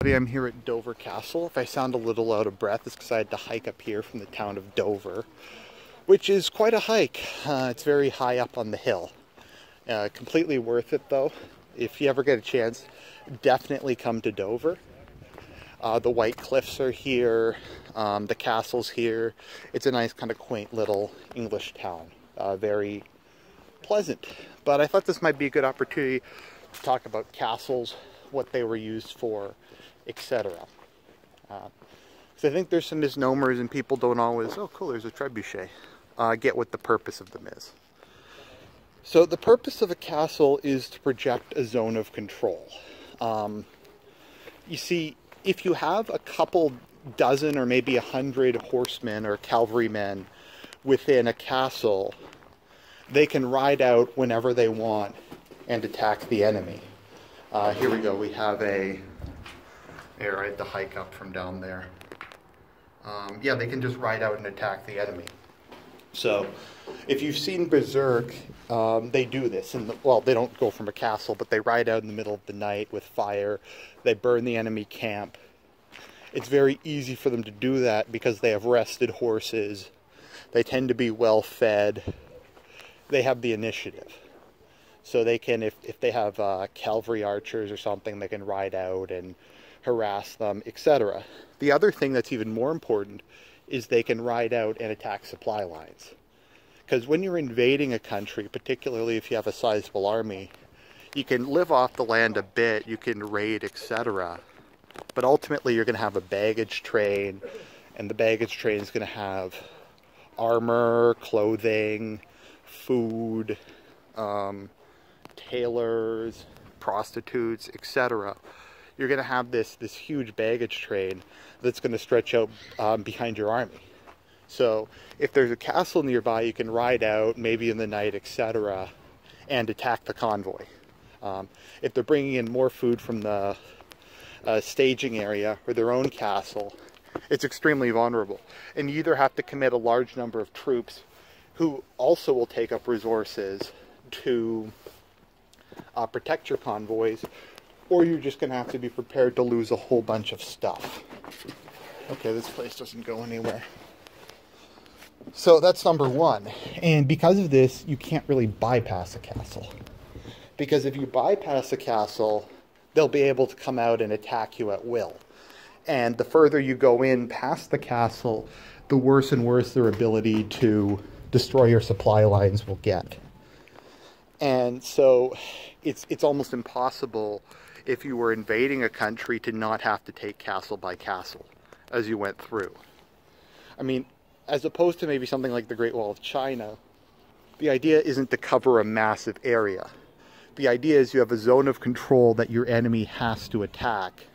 I'm here at Dover Castle. If I sound a little out of breath, it's because I had to hike up here from the town of Dover, which is quite a hike. It's very high up on the hill. Completely worth it though. If you ever get a chance, definitely come to Dover. The White Cliffs are here, the castle's here. It's a nice kind of quaint little English town. Very pleasant. But I thought this might be a good opportunity to talk about castles, what they were used for, etc. So I think there's some misnomers and people don't always, oh cool, there's a trebuchet, get what the purpose of them is. So the purpose of a castle is to project a zone of control. You see, if you have a couple dozen or maybe 100 horsemen or cavalrymen within a castle, they can ride out whenever they want and attack the enemy. Here we go, we have I had to hike up from down there. Yeah, they can just ride out and attack the enemy. So, if you've seen Berserk, they do this. Well, they don't go from a castle, but they ride out in the middle of the night with fire. They burn the enemy camp. It's very easy for them to do that because they have rested horses. They tend to be well fed. They have the initiative. So they can, if they have cavalry archers or something, they can ride out and harass them, etc. The other thing that's even more important is they can ride out and attack supply lines. Because when you're invading a country, particularly if you have a sizable army, you can live off the land a bit, you can raid, etc. But ultimately you're going to have a baggage train, and the baggage train is going to have armor, clothing, food, tailors, prostitutes, etc. You're going to have this huge baggage train that's going to stretch out behind your army. So if there's a castle nearby, you can ride out, maybe in the night, etc., and attack the convoy. If they're bringing in more food from the staging area or their own castle, it's extremely vulnerable. And you either have to commit a large number of troops who also will take up resources to protect your convoys, or you're just going to have to be prepared to lose a whole bunch of stuff. Okay, this place doesn't go anywhere. So that's number one. And because of this, you can't really bypass a castle. Because if you bypass a castle, they'll be able to come out and attack you at will. And the further you go in past the castle, the worse and worse their ability to destroy your supply lines will get. And so it's almost impossible if you were invading a country to not have to take castle by castle as you went through. I mean, as opposed to maybe something like the Great Wall of China, the idea isn't to cover a massive area. The idea is you have a zone of control that your enemy has to attack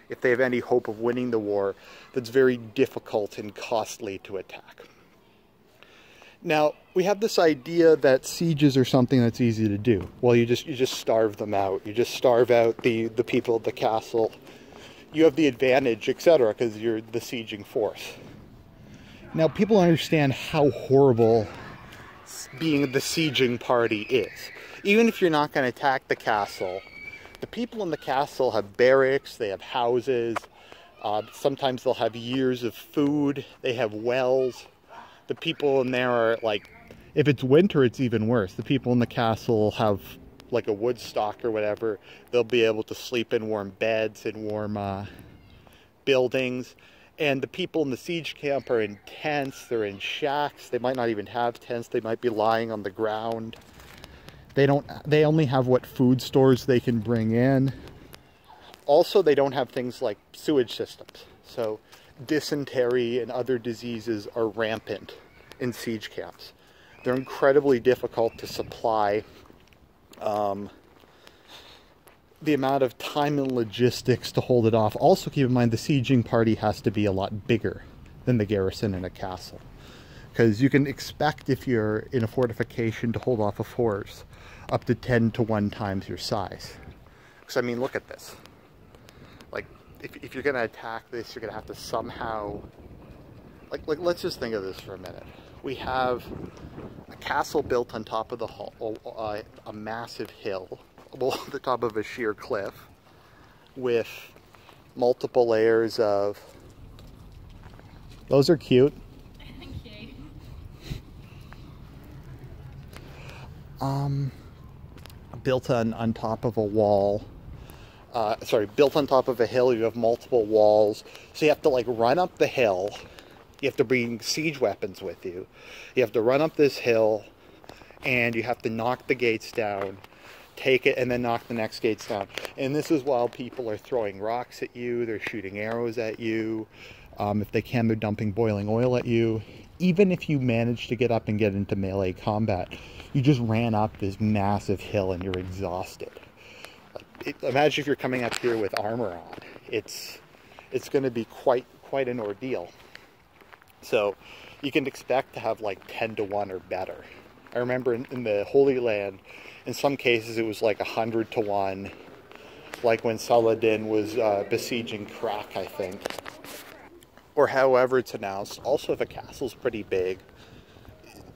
if they have any hope of winning the war that's very difficult and costly to attack. Now, we have this idea that sieges are something that's easy to do. Well, you just starve them out. You just starve out the people of the castle. You have the advantage, etc., because you're the sieging force. Now, people understand how horrible being the sieging party is. Even if you're not going to attack the castle, the people in the castle have barracks, they have houses, sometimes they'll have years of food, they have wells. The people in there are like, if it's winter, it's even worse. The people in the castle have like a wood stock or whatever. They'll be able to sleep in warm beds and warm buildings. And the people in the siege camp are in tents, they're in shacks. They might not even have tents, they might be lying on the ground. They only have what food stores they can bring in. Also, they don't have things like sewage systems. So dysentery and other diseases are rampant in siege camps. They're incredibly difficult to supply. The amount of time and logistics to hold it off. Also keep in mind the sieging party has to be a lot bigger than the garrison in a castle. Because you can expect, if you're in a fortification, to hold off a force up to 10 to 1 times your size. Because I mean, look at this. Like, if you're going to attack this, you're going to have to somehow... Like, let's just think of this for a minute. We have a castle built on top of a massive hill, well, the top of a sheer cliff, with multiple layers of... Those are cute. Okay. Built on top of a wall. Built on top of a hill, you have multiple walls. So you have to like run up the hill. You have to bring siege weapons with you. You have to run up this hill, and you have to knock the gates down, take it, and then knock the next gates down. And this is while people are throwing rocks at you, they're shooting arrows at you. If they can, they're dumping boiling oil at you. Even if you manage to get up and get into melee combat, you just ran up this massive hill and you're exhausted. Imagine if you're coming up here with armor on. It's going to be quite an ordeal. So you can expect to have like 10 to 1 or better. I remember in the Holy Land, in some cases it was like 100 to 1, like when Saladin was besieging Krak, I think. Or however it's announced. Also, if a castle's pretty big,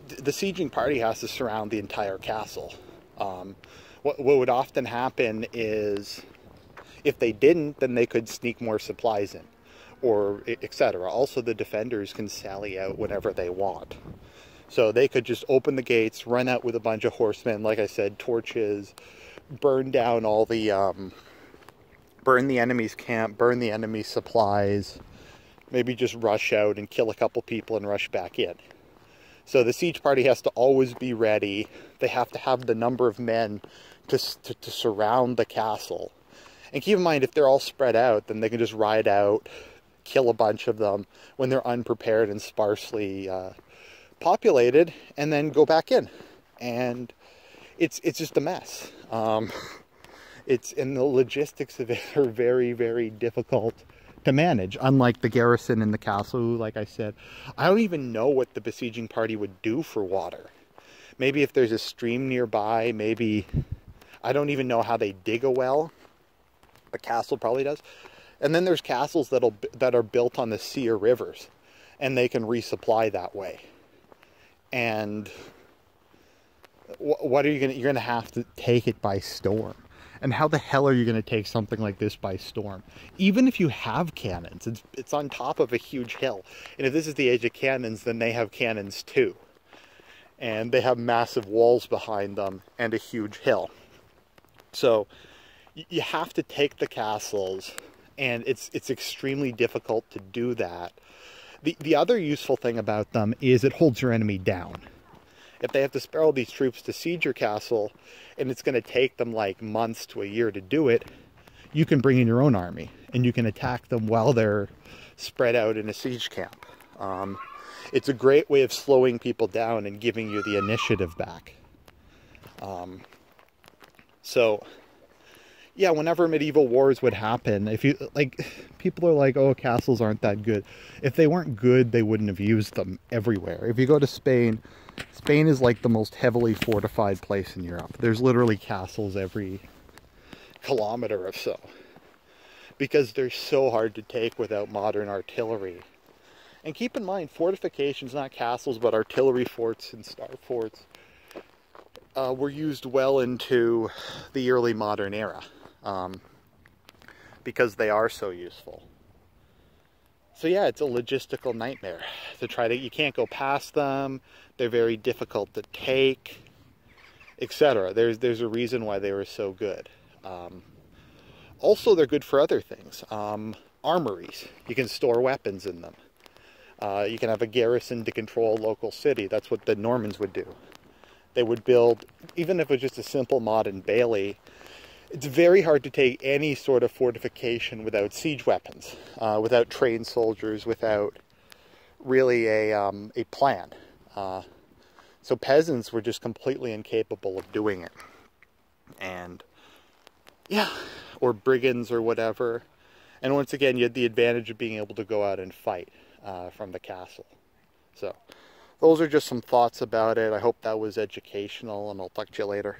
the sieging party has to surround the entire castle. What would often happen is, if they didn't, then they could sneak more supplies in, or etc. Also, the defenders can sally out whenever they want. So they could just open the gates, run out with a bunch of horsemen, like I said, torches, burn down all the, burn the enemy's camp, burn the enemy's supplies, maybe just rush out and kill a couple people and rush back in. So the siege party has to always be ready. They have to have the number of men to surround the castle. And keep in mind, if they're all spread out, then they can just ride out, kill a bunch of them when they're unprepared and sparsely populated, and then go back in. And it's just a mess. And the logistics of it are very, very difficult to manage, unlike the garrison in the castle, who, like I said, I don't even know what the besieging party would do for water. Maybe if there's a stream nearby, maybe, I don't even know how they dig a well. A castle probably does. And then there's castles that are built on the sea or rivers, and they can resupply that way. And what are you you're gonna have to take it by storm. And how the hell are you going to take something like this by storm? Even if you have cannons, it's on top of a huge hill. And if this is the age of cannons, then they have cannons too. And they have massive walls behind them and a huge hill. So you have to take the castles, and it's extremely difficult to do that. The other useful thing about them is it holds your enemy down. If they have to spare all these troops to siege your castle, and it's going to take them like months to a year to do it, you can bring in your own army, and you can attack them while they're spread out in a siege camp. It's a great way of slowing people down and giving you the initiative back. So, yeah, whenever medieval wars would happen, if you, like, people are like, oh, castles aren't that good. If they weren't good, they wouldn't have used them everywhere. If you go to Spain, Spain is like the most heavily fortified place in Europe. There's literally castles every kilometer or so, because they're so hard to take without modern artillery. And keep in mind, fortifications, not castles, but artillery forts and star forts, were used well into the early modern era, because they are so useful. So yeah, it's a logistical nightmare to try to, you can't go past them, they're very difficult to take, etc. There's a reason why they were so good. Also, they're good for other things. Armories, you can store weapons in them. You can have a garrison to control a local city. That's what the Normans would do. They would build, even if it was just a simple modern bailey, it's very hard to take any sort of fortification without siege weapons, without trained soldiers, without really a plan. So peasants were just completely incapable of doing it. And yeah, or brigands or whatever. And once again, you had the advantage of being able to go out and fight from the castle. So those are just some thoughts about it. I hope that was educational, and I'll talk to you later.